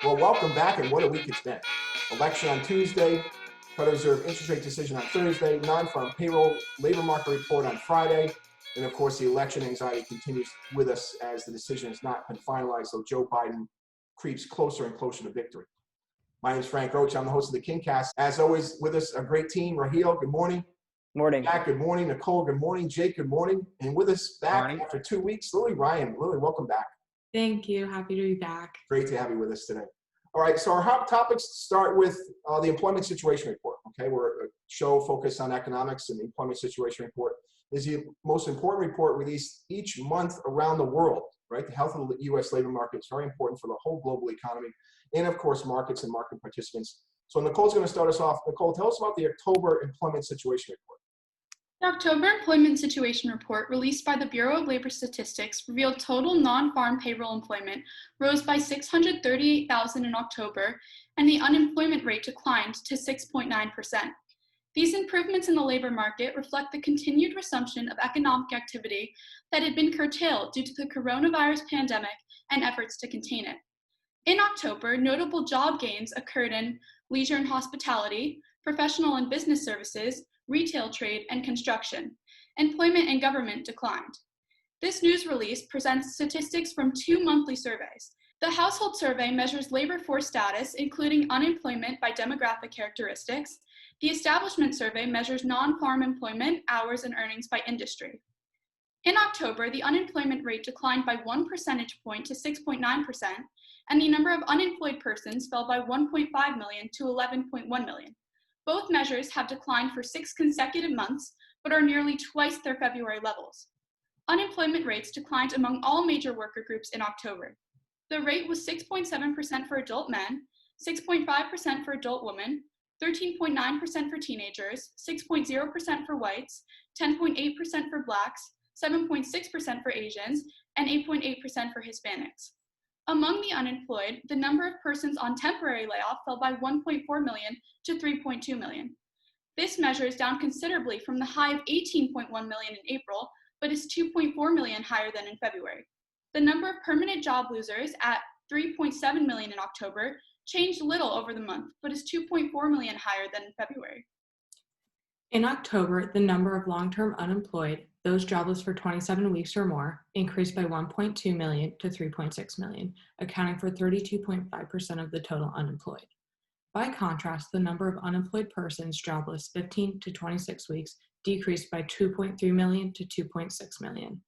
Well, welcome back, and what a week it's been. Election on Tuesday, Federal Reserve interest rate decision on Thursday, non-farm payroll, labor market report on Friday, and of course the election anxiety continues with us as the decision has not been finalized, so Joe Biden creeps closer and closer to victory. My name is Frank Roach. I'm the host of the Cast. As always, with us, a great team. Raheel, good morning. Morning. Jack, good morning. Nicole, good morning. Jake, good morning. And with us back morning. after 2 weeks, Lily Ryan. Lily, welcome back. Thank you. Happy to be back. Great to have you with us today. All right, so our hot topics start with the employment situation report. Okay, we're a show focused on economics, and the employment situation report is the most important report released each month around the world, right? The health of the U.S. labor market is very important for the whole global economy, and of course, markets and market participants. So Nicole's going to start us off. Nicole, tell us about the October employment situation report. The October Employment Situation Report released by the Bureau of Labor Statistics revealed total non-farm payroll employment rose by 638,000 in October, and the unemployment rate declined to 6.9%. These improvements in the labor market reflect the continued resumption of economic activity that had been curtailed due to the coronavirus pandemic and efforts to contain it. In October, notable job gains occurred in leisure and hospitality, professional and business services, retail trade, and construction. Employment and government declined. This news release presents statistics from 2 monthly surveys. The Household Survey measures labor force status, including unemployment by demographic characteristics. The Establishment Survey measures non-farm employment, hours, and earnings by industry. In October, the unemployment rate declined by 1 percentage point to 6.9%, and the number of unemployed persons fell by 1.5 million to 11.1 million. Both measures have declined for 6 consecutive months, but are nearly twice their February levels. Unemployment rates declined among all major worker groups in October. The rate was 6.7% for adult men, 6.5% for adult women, 13.9% for teenagers, 6.0% for whites, 10.8% for blacks, 7.6% for Asians, and 8.8% for Hispanics. Among the unemployed, the number of persons on temporary layoff fell by 1.4 million to 3.2 million. This measure is down considerably from the high of 18.1 million in April, but is 2.4 million higher than in February. The number of permanent job losers at 3.7 million in October changed little over the month, but is 2.4 million higher than in February. In October, the number of long-term unemployed, those jobless for 27 weeks or more, increased by 1.2 million to 3.6 million, accounting for 32.5% of the total unemployed. By contrast, the number of unemployed persons jobless 15 to 26 weeks decreased by 2.3 million to 2.6 million.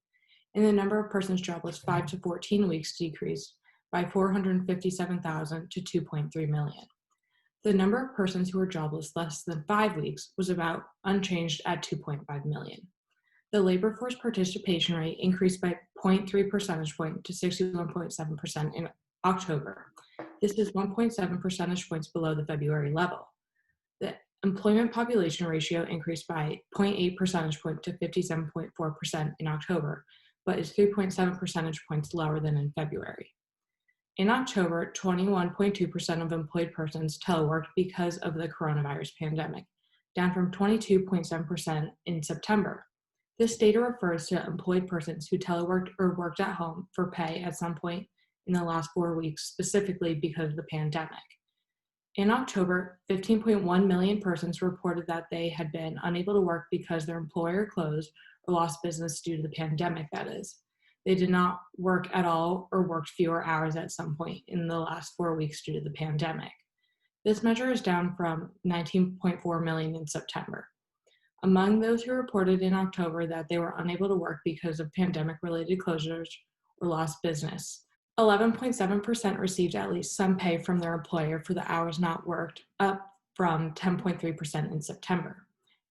And the number of persons jobless 5 to 14 weeks decreased by 457,000 to 2.3 million. The number of persons who were jobless less than 5 weeks was about unchanged at 2.5 million. The labor force participation rate increased by 0.3 percentage point to 61.7% in October. This is 1.7 percentage points below the February level. The employment population ratio increased by 0.8 percentage point to 57.4% in October, but is 3.7 percentage points lower than in February. In October, 21.2% of employed persons teleworked because of the coronavirus pandemic, down from 22.7% in September. This data refers to employed persons who teleworked or worked at home for pay at some point in the last 4 weeks, specifically because of the pandemic. In October, 15.1 million persons reported that they had been unable to work because their employer closed or lost business due to the pandemic, that is. They did not work at all or worked fewer hours at some point in the last 4 weeks due to the pandemic. This measure is down from 19.4 million in September. Among those who reported in October that they were unable to work because of pandemic-related closures or lost business, 11.7% received at least some pay from their employer for the hours not worked, up from 10.3% in September.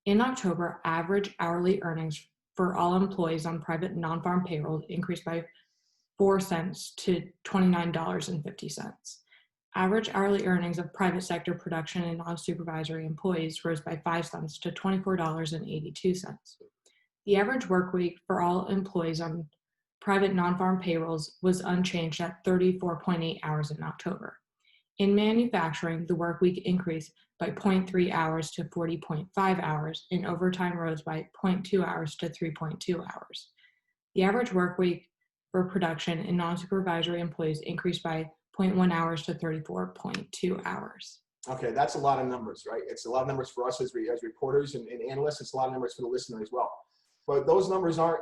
In October, average hourly earnings for all employees on private non-farm payrolls increased by 4 cents to $29.50. Average hourly earnings of private sector production and non-supervisory employees rose by 5 cents to $24.82. The average work week for all employees on private non-farm payrolls was unchanged at 34.8 hours in October. In manufacturing, the work week increased by 0.3 hours to 40.5 hours, and overtime rose by 0.2 hours to 3.2 hours. The average work week for production and non-supervisory employees increased by 0.1 hours to 34.2 hours. Okay, that's a lot of numbers, right? It's a lot of numbers for us as reporters and analysts. It's a lot of numbers for the listener as well. But those numbers aren't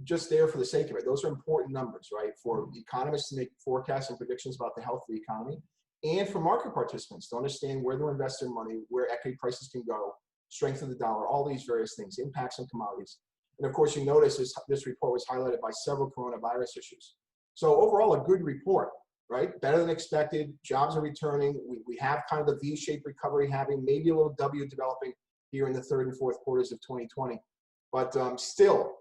just there for the sake of it. Those are important numbers, right? For economists to make forecasts and predictions about the health of the economy, and for market participants to understand where to invest their money, where equity prices can go, strength of the dollar, all these various things, impacts on commodities. And of course, you notice this report was highlighted by several coronavirus issues. So overall, a good report, right? Better than expected. Jobs are returning. We have kind of the V-shaped recovery having maybe a little W developing here in the third and fourth quarters of 2020. But still,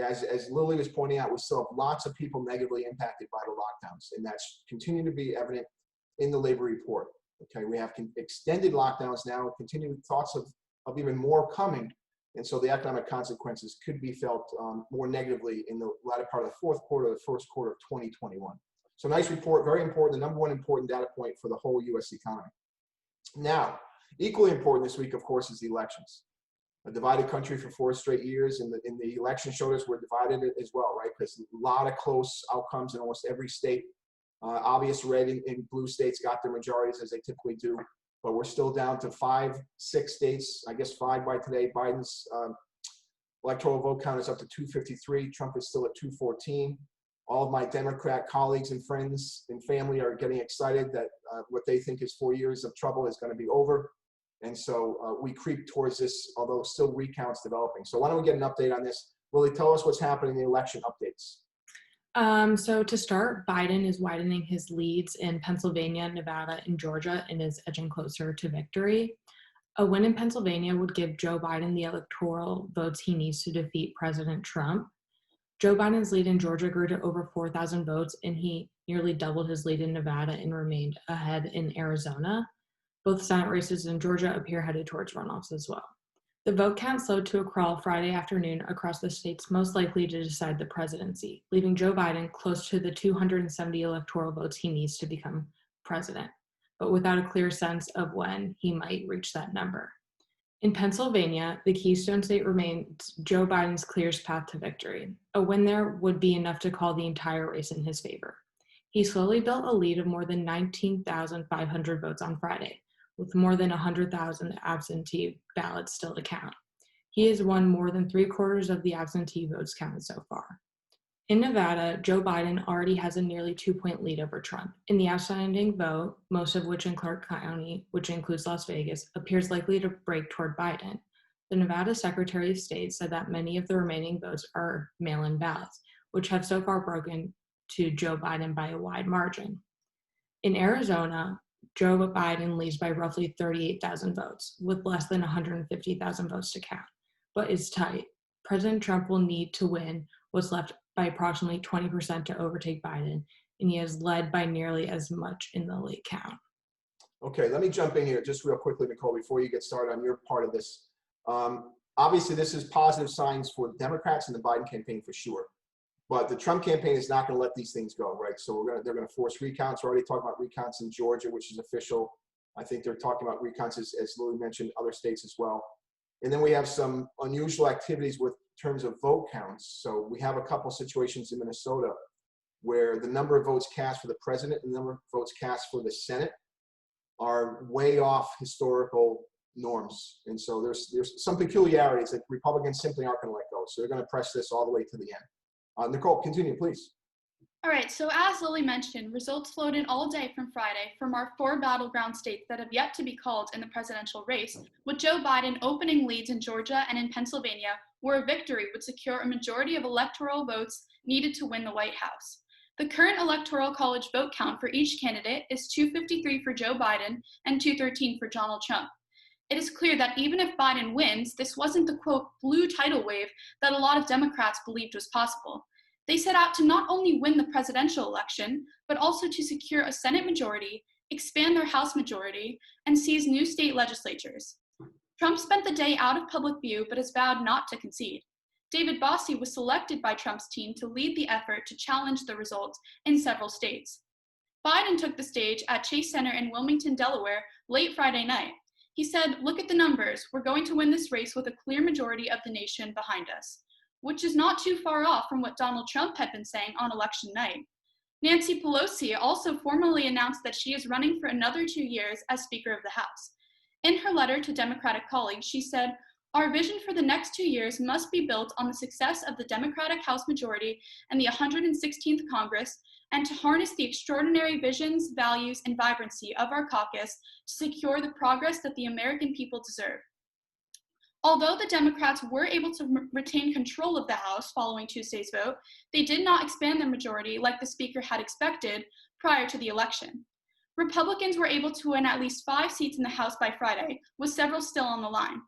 as Lily was pointing out, we still have lots of people negatively impacted by the lockdowns, and that's continuing to be evident in the labor report. Okay, we have extended lockdowns now, continuing thoughts of even more coming, and so the economic consequences could be felt more negatively in the latter part of the fourth quarter, the first quarter of 2021. So nice report, very important, the number one important data point for the whole U.S. economy. Now, equally important this week, of course, is the elections. A divided country for 4 straight years, and the election showed us we're divided as well, right? Because a lot of close outcomes in almost every state. Obvious red and blue states got their majorities as they typically do, but we're still down to 5, 6 states, I guess 5 by today. Biden's electoral vote count is up to 253. Trump is still at 214. All of my Democrat colleagues and friends and family are getting excited that what they think is 4 years of trouble is going to be over. And so we creep towards this, although still recounts developing. So why don't we get an update on this? Willie, tell us what's happening in the election updates. So to start, Biden is widening his leads in Pennsylvania, Nevada, and Georgia, and is edging closer to victory. A win in Pennsylvania would give Joe Biden the electoral votes he needs to defeat President Trump. Joe Biden's lead in Georgia grew to over 4,000 votes, and he nearly doubled his lead in Nevada and remained ahead in Arizona. Both Senate races in Georgia appear headed towards runoffs as well. The vote count slowed to a crawl Friday afternoon across the states most likely to decide the presidency, leaving Joe Biden close to the 270 electoral votes he needs to become president, but without a clear sense of when he might reach that number. In Pennsylvania, the Keystone State remains Joe Biden's clearest path to victory. A win there would be enough to call the entire race in his favor. He slowly built a lead of more than 19,500 votes on Friday, with more than 100,000 absentee ballots still to count. He has won more than 3/4 of the absentee votes counted so far. In Nevada, Joe Biden already has a nearly 2-point lead over Trump. In the outstanding vote, most of which in Clark County, which includes Las Vegas, appears likely to break toward Biden. The Nevada Secretary of State said that many of the remaining votes are mail-in ballots, which have so far broken to Joe Biden by a wide margin. In Arizona, Joe Biden leads by roughly 38,000 votes, with less than 150,000 votes to count, but is tight. President Trump will need to win what's left by approximately 20% to overtake Biden, and he has led by nearly as much in the late count. Okay, let me jump in here just real quickly, Nicole, before you get started on your part of this. Obviously, this is positive signs for the Democrats and the Biden campaign for sure. But the Trump campaign is not going to let these things go, right? So they're going to force recounts. We're already talking about recounts in Georgia, which is official. I think they're talking about recounts, as Lily mentioned, other states as well. And then we have some unusual activities with terms of vote counts. So we have a couple situations in Minnesota where the number of votes cast for the president and the number of votes cast for the Senate are way off historical norms. And so there's some peculiarities that Republicans simply aren't going to let go. So they're going to press this all the way to the end. Nicole, continue, please. All right, so as Lily mentioned, results flowed in all day from Friday from our 4 battleground states that have yet to be called in the presidential race, with Joe Biden opening leads in Georgia and in Pennsylvania, where a victory would secure a majority of electoral votes needed to win the White House. The current Electoral College vote count for each candidate is 253 for Joe Biden and 213 for Donald Trump. It is clear that even if Biden wins, this wasn't the, quote, blue tidal wave that a lot of Democrats believed was possible. They set out to not only win the presidential election, but also to secure a Senate majority, expand their House majority, and seize new state legislatures. Trump spent the day out of public view, but has vowed not to concede. David Bossie was selected by Trump's team to lead the effort to challenge the results in several states. Biden took the stage at Chase Center in Wilmington, Delaware, late Friday night. He said, "Look at the numbers. We're going to win this race with a clear majority of the nation behind us," which is not too far off from what Donald Trump had been saying on election night. Nancy Pelosi also formally announced that she is running for another 2 years as Speaker of the House. In her letter to Democratic colleagues, she said, "Our vision for the next 2 years must be built on the success of the Democratic House majority and the 116th Congress, and to harness the extraordinary visions, values, and vibrancy of our caucus to secure the progress that the American people deserve." Although the Democrats were able to retain control of the House following Tuesday's vote, they did not expand their majority like the Speaker had expected prior to the election. Republicans were able to win at least 5 seats in the House by Friday, with several still on the line.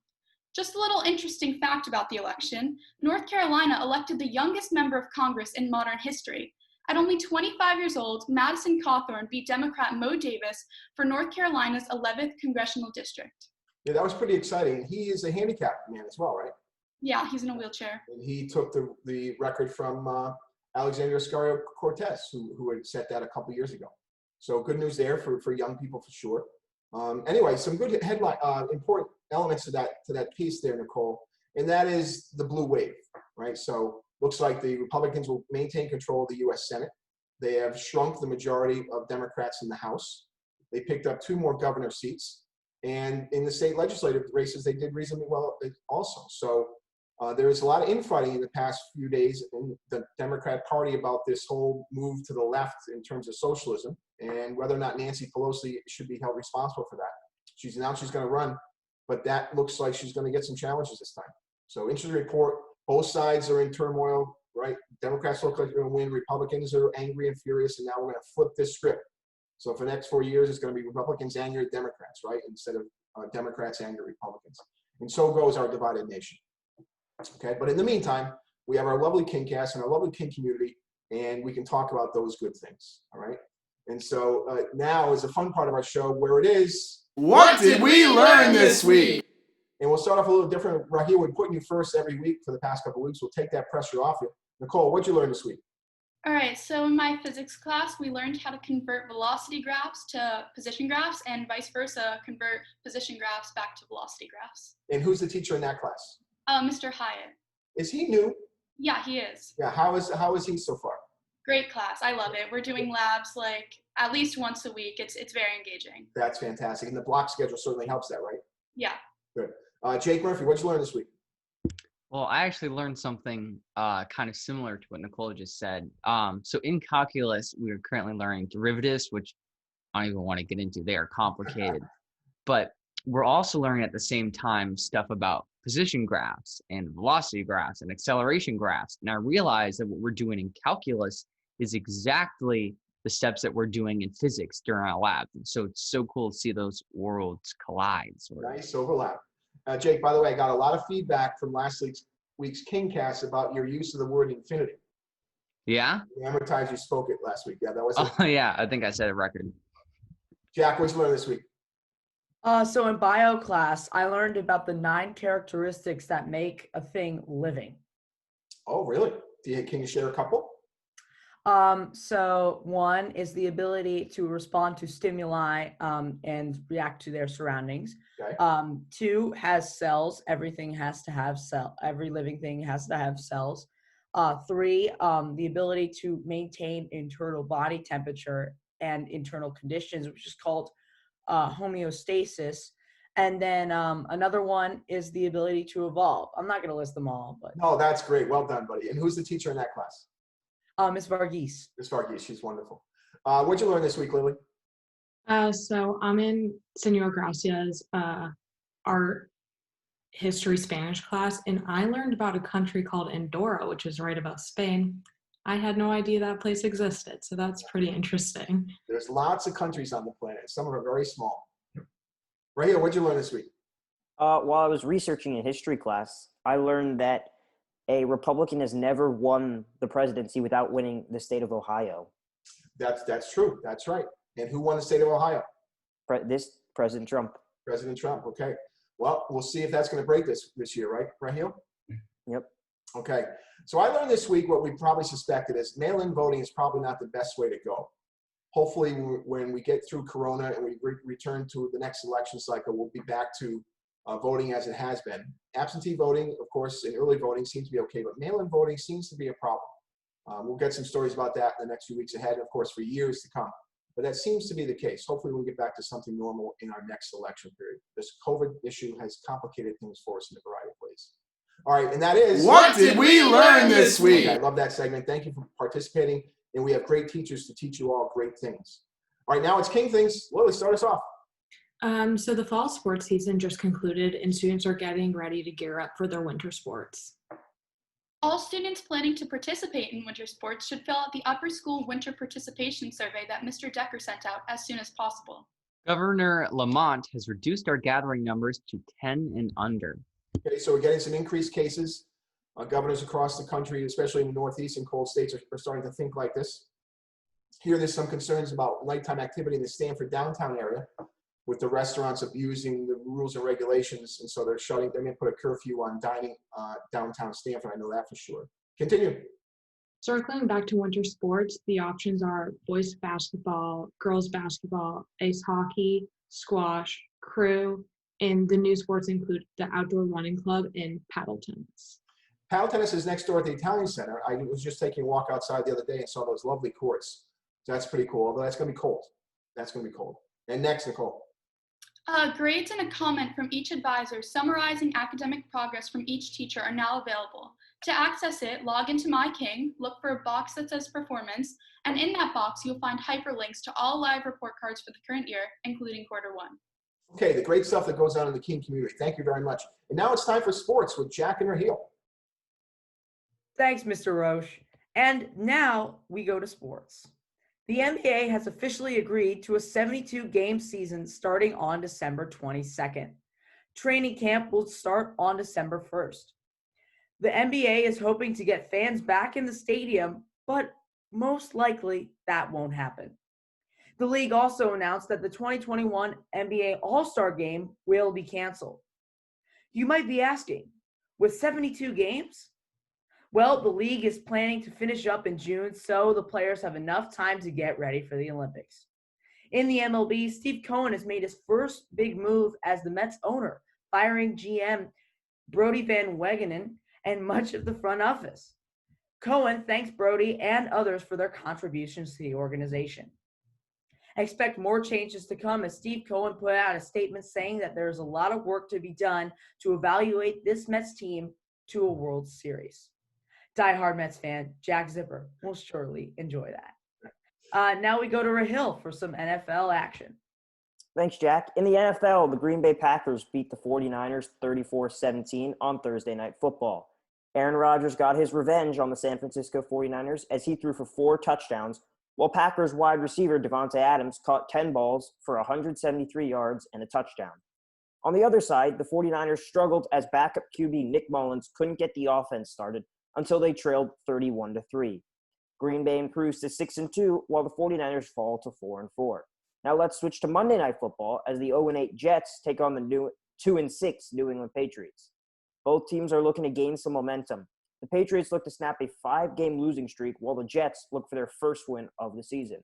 Just a little interesting fact about the election: North Carolina elected the youngest member of Congress in modern history. At only 25 years old, Madison Cawthorn beat Democrat Mo Davis for North Carolina's 11th congressional district. Yeah, that was pretty exciting. He is a handicapped man as well, right? Yeah, he's in a wheelchair. And he took the record from Alexandria Ocasio-Cortez, who had set that a couple years ago. So good news there for young people for sure. Anyway, some good headline, important elements to that piece there, Nicole, and that is the blue wave, right? So looks like the Republicans will maintain control of the U.S. Senate. They have shrunk the majority of Democrats in the House. They picked up 2 more governor seats. And in the state legislative races, they did reasonably well also. So there was a lot of infighting in the past few days in the Democrat Party about this whole move to the left in terms of socialism and whether or not Nancy Pelosi should be held responsible for that. She's announced she's going to run, but that looks like she's going to get some challenges this time. So interesting report. Both sides are in turmoil, right? Democrats look like they're going to win. Republicans are angry and furious, and now we're going to flip this script. So for the next 4 years, it's going to be Republicans angry at Democrats, right? Instead of Democrats angry at Republicans. And so goes our divided nation. Okay, but in the meantime, we have our lovely KingCast and our lovely King community, and we can talk about those good things, all right? And so now is the fun part of our show where it is, what did we learn this week? And we'll start off a little different. Raheel, we're putting you first every week for the past couple of weeks. We'll take that pressure off you. Nicole, what'd you learn this week? All right, so in my physics class, we learned how to convert velocity graphs to position graphs and vice versa, convert position graphs back to velocity graphs. And who's the teacher in that class? Mr. Hyatt. Is he new? Yeah, he is. Yeah, how is he so far? Great class. I love it. We're doing labs like at least once a week. It's very engaging. That's fantastic. And the block schedule certainly helps that, right? Yeah. Good. Jake Murphy, what'd you learn this week? Well, I actually learned something kind of similar to what Nicole just said. So in calculus, we are currently learning derivatives, which I don't even want to get into. They are complicated. But we're also learning at the same time stuff about position graphs and velocity graphs and acceleration graphs. And I realized that what we're doing in calculus is exactly the steps that we're doing in physics during our lab. And so it's so cool to see those worlds collide. Nice overlap. Jake, by the way, I got a lot of feedback from last week's KingCast about your use of the word infinity. Yeah? You amortized, you spoke it last week. Yeah, that was it. Oh, yeah. I think I set a record. Jack, what'd you learn this week? So in bio class, I learned about the 9 characteristics that make a thing living. Oh, really? Can you share a couple? So 1 is the ability to respond to stimuli and react to their surroundings. Okay. 2 has cells. Everything has to have every living thing has to have cells. 3, the ability to maintain internal body temperature and internal conditions, which is called homeostasis. And then another one is the ability to evolve. I'm not going to list them all, but No, that's great. Well done, buddy. And who's the teacher in that class? Miss Varghese. Miss Varghese. She's wonderful. What'd you learn this week, Lily? So I'm in Senor Gracia's art history Spanish class, and I learned about a country called Andorra, which is right above Spain. I had no idea that place existed, so that's pretty interesting. There's lots of countries on the planet. Some of them are very small. Raheel, what'd you learn this week? While I was researching in history class, I learned that a Republican has never won the presidency without winning the state of Ohio. That's true. That's right. And who won the state of Ohio? President Trump. President Trump. Okay. Well, we'll see if that's going to break this year, right, Raheel? Yep. Okay. So I learned this week what we probably suspected is mail-in voting is probably not the best way to go. Hopefully, when we get through Corona and we return to the next election cycle, we'll be back to voting as it has been. Absentee voting, of course, and early voting seems to be okay, but mail-in voting seems to be a problem. We'll get some stories about that in the next few weeks ahead, of course, for years to come. But that seems to be the case. Hopefully we'll get back to something normal in our next election period. This COVID issue has complicated things for us in a variety of ways. All right, and that is... What did we learn this week? Okay, I love that segment. Thank you for participating. And we have great teachers to teach you all great things. All right, now it's King Things. Lily, start us off. So the fall sports season just concluded and students are getting ready to gear up for their winter sports. All students planning to participate in winter sports should fill out the upper school winter participation survey that Mr. Decker sent out as soon as possible. Governor Lamont has reduced our gathering numbers to 10 and under. Okay, so we're getting some increased cases. Governors across the country, especially in the Northeast and cold states, are starting to think like this. Here, there's some concerns about nighttime activity in the Stanford downtown area, with the restaurants abusing the rules and regulations, and so they're going to put a curfew on dining downtown Stanford. I know that for sure. Continue. Circling back to winter sports, the options are boys basketball, girls basketball, ice hockey, squash, crew, and the new sports include the outdoor running club and paddle tennis. Paddle tennis is next door at the Italian Center. I was just taking a walk outside the other day and saw those lovely courts. So that's pretty cool, although that's going to be cold. That's going to be cold. And next, Nicole. Grades and a comment from each advisor summarizing academic progress from each teacher are now available. To access it, log into MyKing, look for a box that says performance, and in that box, you'll find hyperlinks to all live report cards for the current year, including quarter one. Okay, the great stuff that goes on in the King community. Thank you very much. And now it's time for sports with Jack and Raheel. Thanks, Mr. Roche. And now we go to sports. The NBA has officially agreed to a 72-game season starting on December 22nd. Training camp will start on December 1st. The NBA is hoping to get fans back in the stadium, but most likely that won't happen. The league also announced that the 2021 NBA All-Star Game will be canceled. You might be asking, with 72 games? Well, the league is planning to finish up in June, so the players have enough time to get ready for the Olympics. In the MLB, Steve Cohen has made his first big move as the Mets owner, firing GM Brodie Van Wegenen and much of the front office. Cohen thanks Brodie and others for their contributions to the organization. Expect more changes to come as Steve Cohen put out a statement saying that there's a lot of work to be done to evaluate this Mets team to a World Series. Die-hard Mets fan, Jack Zipper, will surely enjoy that. Now we go to Raheel for some NFL action. Thanks, Jack. In the NFL, the Green Bay Packers beat the 49ers 34-17 on Thursday Night Football. Aaron Rodgers got his revenge on the San Francisco 49ers as he threw for 4 touchdowns, while Packers wide receiver Devontae Adams caught 10 balls for 173 yards and a touchdown. On the other side, the 49ers struggled as backup QB Nick Mullins couldn't get the offense started until they trailed 31-3. Green Bay improves to 6-2, while the 49ers fall to 4-4. Now let's switch to Monday Night Football as the 0-8 Jets take on the 2-6 New England Patriots. Both teams are looking to gain some momentum. The Patriots look to snap a 5-game losing streak, while the Jets look for their first win of the season.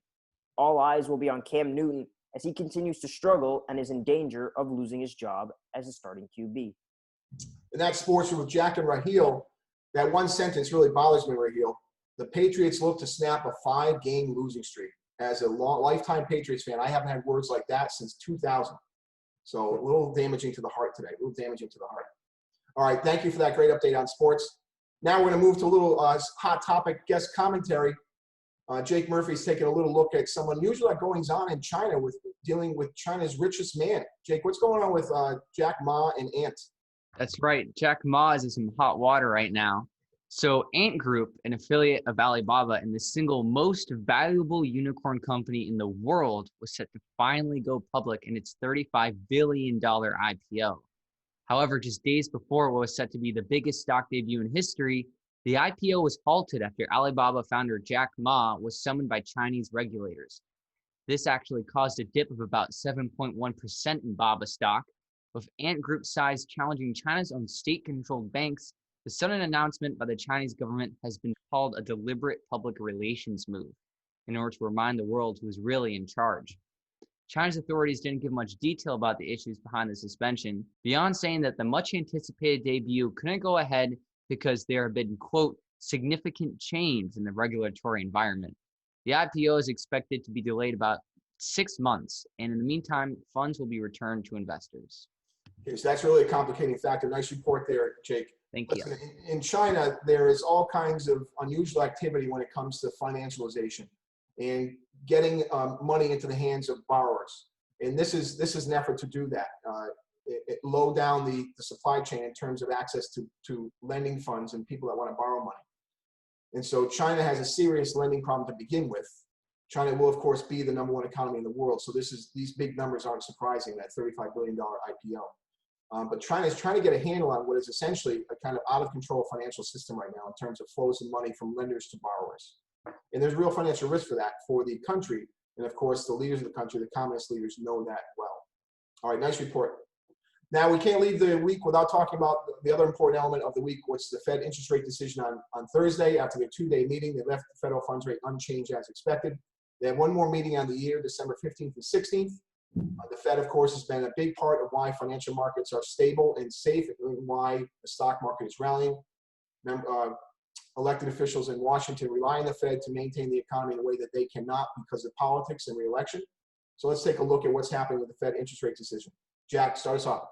All eyes will be on Cam Newton as he continues to struggle and is in danger of losing his job as a starting QB. And that's sports with Jack and Raheel. That one sentence really bothers me, Raheel. The Patriots look to snap a 5-game losing streak. As a lifetime Patriots fan, I haven't had words like that since 2000. So a little damaging to the heart today, a little damaging to the heart. All right, thank you for that great update on sports. Now we're going to move to a little hot topic guest commentary. Jake Murphy's taking a little look at some unusual goings on in China with dealing with China's richest man. Jake, what's going on with Jack Ma and Ant? That's right. Jack Ma is in some hot water right now. So Ant Group, an affiliate of Alibaba and the single most valuable unicorn company in the world, was set to finally go public in its $35 billion IPO. However, just days before what was set to be the biggest stock debut in history, the IPO was halted after Alibaba founder Jack Ma was summoned by Chinese regulators. This actually caused a dip of about 7.1% in Baba stock, with Ant Group's size challenging China's own state-controlled banks. The sudden announcement by the Chinese government has been called a deliberate public relations move in order to remind the world who is really in charge. China's authorities didn't give much detail about the issues behind the suspension, beyond saying that the much-anticipated debut couldn't go ahead because there have been, quote, significant change in the regulatory environment. The IPO is expected to be delayed about 6 months, and in the meantime, funds will be returned to investors. Okay, so that's really a complicating factor. Nice report there, Jake. Thank you. Listen, in China, there is all kinds of unusual activity when it comes to financialization and getting money into the hands of borrowers. And this is an effort to do that. It low down the supply chain in terms of access to lending funds and people that want to borrow money. And so China has a serious lending problem to begin with. China will, of course, be the #1 economy in the world. So these big numbers aren't surprising, that $35 billion IPO. But China is trying to get a handle on what is essentially a kind of out-of-control financial system right now in terms of flows of money from lenders to borrowers. And there's real financial risk for that for the country. And of course, the leaders of the country, the communist leaders, know that well. All right, nice report. Now, we can't leave the week without talking about the other important element of the week, which is the Fed interest rate decision on Thursday. After their 2-day meeting, they left the federal funds rate unchanged as expected. They have one more meeting on the year, December 15th and 16th. The Fed, of course, has been a big part of why financial markets are stable and safe, and why the stock market is rallying. Elected officials in Washington rely on the Fed to maintain the economy in a way that they cannot because of politics and re-election. So let's take a look at what's happening with the Fed interest rate decision. Jack, start us off.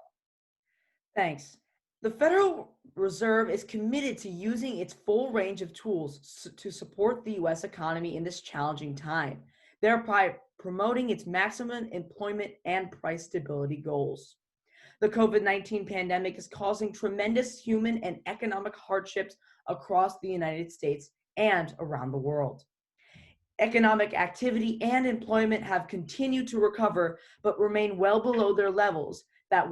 Thanks. The Federal Reserve is committed to using its full range of tools to support the U.S. economy in this challenging time, thereby promoting its maximum employment and price stability goals. The COVID-19 pandemic is causing tremendous human and economic hardships across the United States and around the world. Economic activity and employment have continued to recover, but remain well below their levels that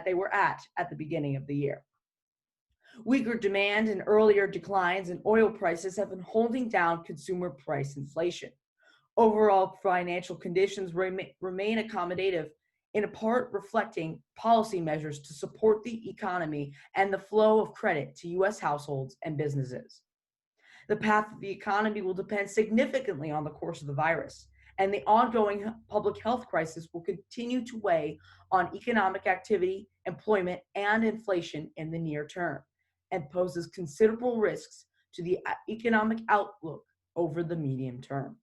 they were at the beginning of the year. Weaker demand and earlier declines in oil prices have been holding down consumer price inflation. Overall financial conditions remain accommodative, in part reflecting policy measures to support the economy and the flow of credit to U.S. households and businesses. The path of the economy will depend significantly on the course of the virus, and the ongoing public health crisis will continue to weigh on economic activity, employment, and inflation in the near term, and poses considerable risks to the economic outlook over the medium term.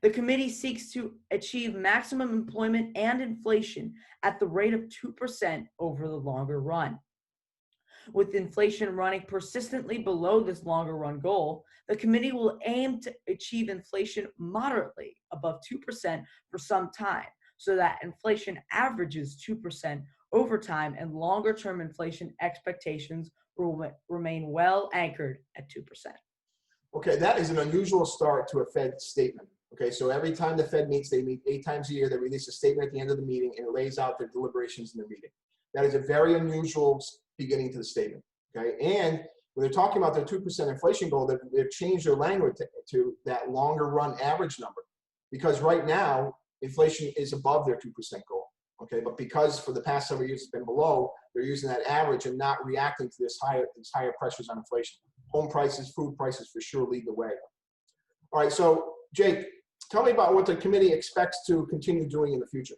The committee seeks to achieve maximum employment and inflation at the rate of 2% over the longer run. With inflation running persistently below this longer run goal, the committee will aim to achieve inflation moderately above 2% for some time, so that inflation averages 2% over time and longer term inflation expectations will remain well anchored at 2%. Okay, that is an unusual start to a Fed statement. Okay, so every time the Fed meets, they meet 8 times a year. They release a statement at the end of the meeting, and it lays out their deliberations in the meeting. That is a very unusual beginning to the statement. Okay, and when they're talking about their 2% inflation goal, they've changed their language to that longer run average number, because right now inflation is above their 2% goal. Okay, but because for the past several years it's been below, they're using that average and not reacting to these higher pressures on inflation. Home prices, food prices for sure lead the way. All right, so Jake, tell me about what the committee expects to continue doing in the future.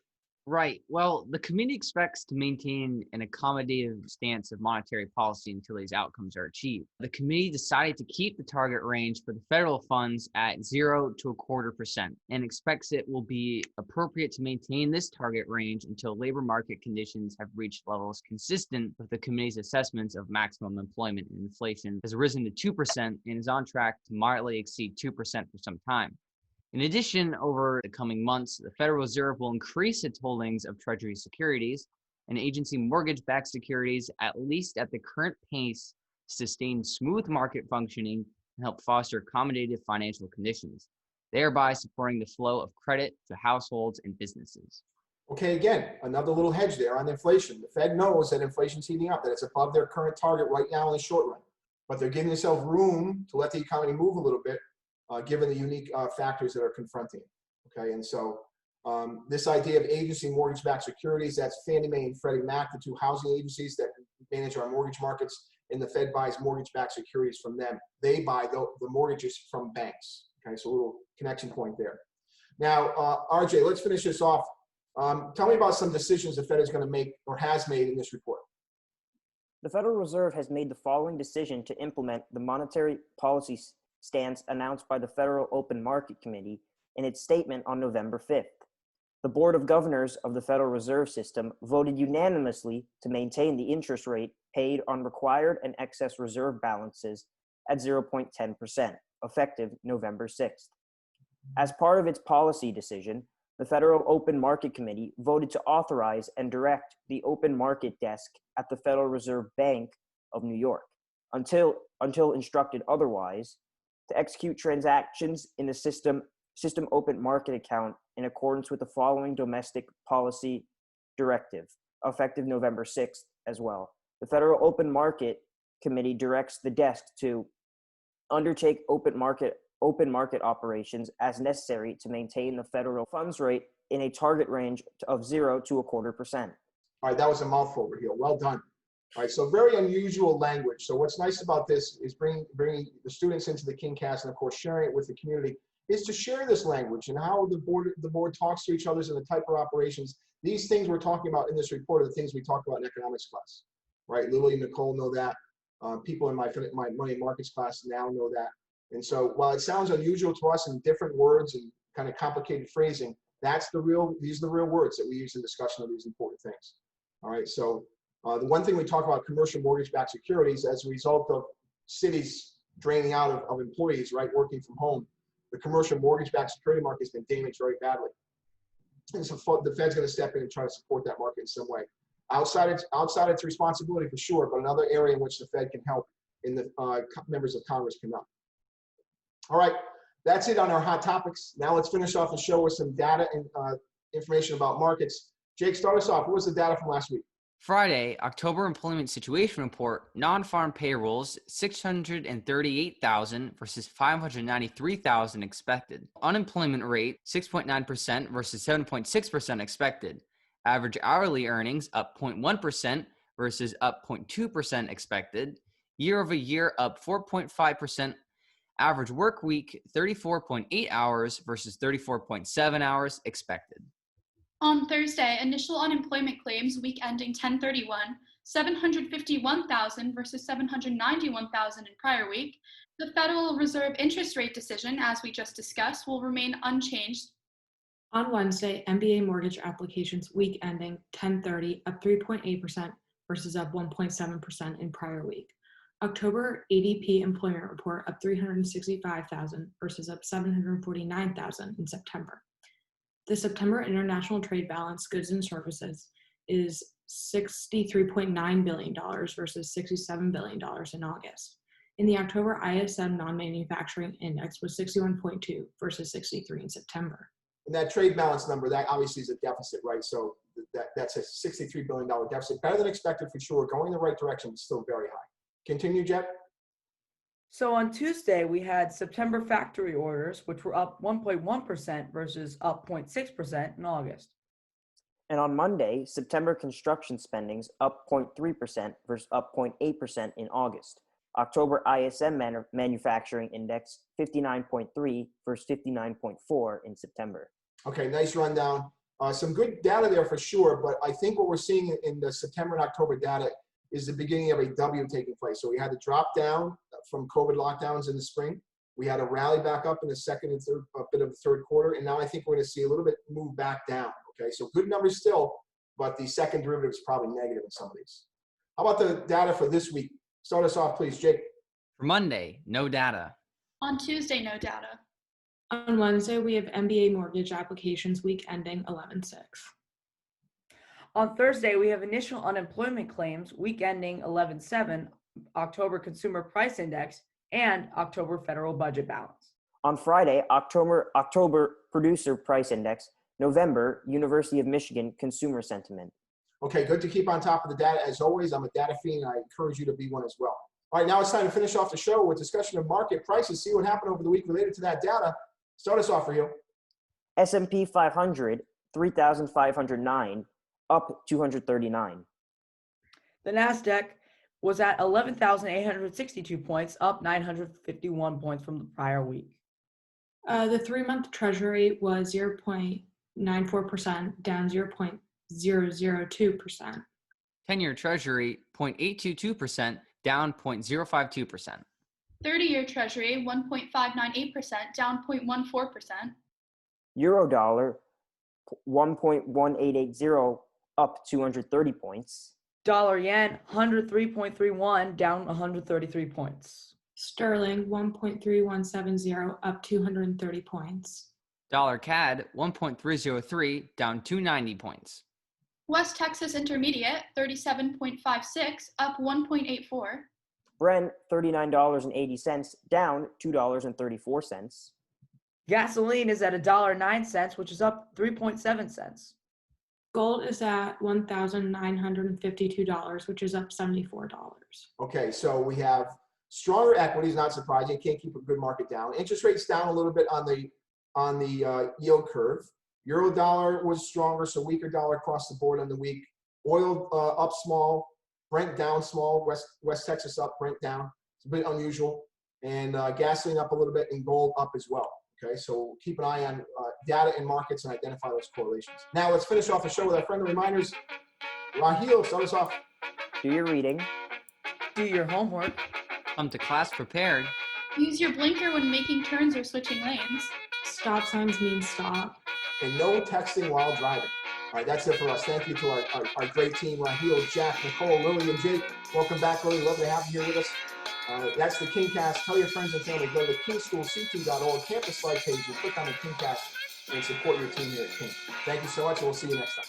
Right. Well, the committee expects to maintain an accommodative stance of monetary policy until these outcomes are achieved. The committee decided to keep the target range for the federal funds at 0 to 0.25% and expects it will be appropriate to maintain this target range until labor market conditions have reached levels consistent with the committee's assessments of maximum employment and inflation has risen to 2% and is on track to moderately exceed 2% for some time. In addition, over the coming months, the Federal Reserve will increase its holdings of Treasury securities and agency mortgage-backed securities, at least at the current pace, to sustain smooth market functioning and help foster accommodative financial conditions, thereby supporting the flow of credit to households and businesses. Okay, again, another little hedge there on inflation. The Fed knows that inflation's heating up, that it's above their current target right now in the short run, but they're giving themselves room to let the economy move a little bit, given the unique factors that are confronting it. Okay, and so this idea of agency mortgage-backed securities, that's Fannie Mae and Freddie Mac, the two housing agencies that manage our mortgage markets, and the Fed buys mortgage-backed securities from them. They buy the mortgages from banks. Okay, so a little connection point there. Now, RJ, let's finish this off. Tell me about some decisions the Fed is going to make or has made in this report. The Federal Reserve has made the following decision to implement the monetary policy stance announced by the Federal Open Market Committee in its statement on November 5th. The Board of Governors of the Federal Reserve System voted unanimously to maintain the interest rate paid on required and excess reserve balances at 0.10%, effective November 6th. As part of its policy decision, the Federal Open Market Committee voted to authorize and direct the open market desk at the Federal Reserve Bank of New York, until instructed otherwise, to execute transactions in the system open market account in accordance with the following domestic policy directive, effective November 6th as well. The Federal Open Market Committee directs the desk to undertake open market operations as necessary to maintain the federal funds rate in a target range of 0 to 0.25%. All right, that was a mouthful over here. Well done. All right, so very unusual language. So what's nice about this is bringing the students into the King Cast and, of course, sharing it with the community, is to share this language and how the board talks to each other and the type of operations. These things we're talking about in this report are the things we talk about in economics class, right? Lily and Nicole know that. People in my money markets class now know that. And so while it sounds unusual to us in different words and kind of complicated phrasing, these are the real words that we use in discussion of these important things. All right, so the one thing we talk about, commercial mortgage-backed securities, as a result of cities draining out of employees, right, working from home, the commercial mortgage-backed security market has been damaged very badly. And so the Fed's going to step in and try to support that market in some way. Outside its responsibility for sure, but another area in which the Fed can help and the members of Congress cannot. All right, that's it on our hot topics. Now let's finish off the show with some data and information about markets. Jake, start us off. What was the data from last week? Friday, October employment situation report, non-farm payrolls, 638,000 versus 593,000 expected. Unemployment rate, 6.9% versus 7.6% expected. Average hourly earnings, up 0.1% versus up 0.2% expected. Year over year, up 4.5%. Average work week, 34.8 hours versus 34.7 hours expected. On Thursday, initial unemployment claims week ending 10/31, 751,000 versus 791,000 in prior week. The Federal Reserve interest rate decision, as we just discussed, will remain unchanged. On Wednesday, MBA mortgage applications week ending 10/30, up 3.8% versus up 1.7% in prior week. October ADP employment report up 365,000 versus up 749,000 in September. The September international trade balance, goods and services, is $63.9 billion versus $67 billion in August. In the October ISM non-manufacturing index was 61.2 versus 63 in September. And that trade balance number, that obviously is a deficit, right? So that's a $63 billion deficit. Better than expected for sure. Going in the right direction, but still very high. Continue, Jet. So on Tuesday, we had September factory orders, which were up 1.1% versus up 0.6% in August. And on Monday, September construction spendings up 0.3% versus up 0.8% in August. October ISM manufacturing index 59.3 versus 59.4 in September. Okay, nice rundown. Some good data there for sure, but I think what we're seeing in the September and October data is the beginning of a W taking place. So we had to drop down from COVID lockdowns in the spring. We had a rally back up in the second and third, a bit of the third quarter, and now I think we're going to see a little bit move back down. Okay, so good numbers still, but the second derivative is probably negative in some of these. How about the data for this week? Start us off, please, Jake. For Monday, no data. On Tuesday, no data. On Wednesday, we have MBA mortgage applications week ending 11/6. On Thursday, we have initial unemployment claims week ending 11/7, October Consumer Price Index, and October federal budget balance. On Friday, October Producer Price Index, November University of Michigan Consumer Sentiment. Okay, good to keep on top of the data. As always, I'm a data fiend, and I encourage you to be one as well. All right, now it's time to finish off the show with discussion of market prices, see what happened over the week related to that data. Start us off, Raheel. S&P 500, 3,509, up 239. The NASDAQ was at 11,862 points, up 951 points from the prior week. The 3-month treasury was 0.94%, down 0.002%. 10-year Treasury 0.822%, down 0.052%. 30-year Treasury 1.598%, down 0.14%. Eurodollar 1.1880, up 230 points. Dollar yen 103.31, down 133 points. Sterling 1.3170, up 230 points. Dollar CAD 1.303, down 290 points. West Texas Intermediate 37.56, up 1.84. Brent $39.80, down $2.34. Gasoline is at $1.09, which is up 3.7 cents. Gold is at $1,952, which is up $74. Okay, so we have stronger equities, not surprising. Can't keep a good market down. Interest rates down a little bit on the yield curve. Euro dollar was stronger, so weaker dollar across the board on the week. Oil up small, Brent down small, West Texas up, Brent down. It's a bit unusual. And gasoline up a little bit and gold up as well. Okay, so keep an eye on data in markets and identify those correlations. Now let's finish off the show with our friendly reminders. Raheel, start us off. Do your reading. Do your homework. Come to class prepared. Use your blinker when making turns or switching lanes. Stop signs mean stop. And no texting while driving. All right, that's it for us. Thank you to our great team, Raheel, Jack, Nicole, Lily, and Jake. Welcome back, Lily. Love to have you here with us. That's the KingCast. Tell your friends and family. Go to kingschoolct.org, campus slide page, and click on the KingCast and support your team here at King. Thank you so much, and we'll see you next time.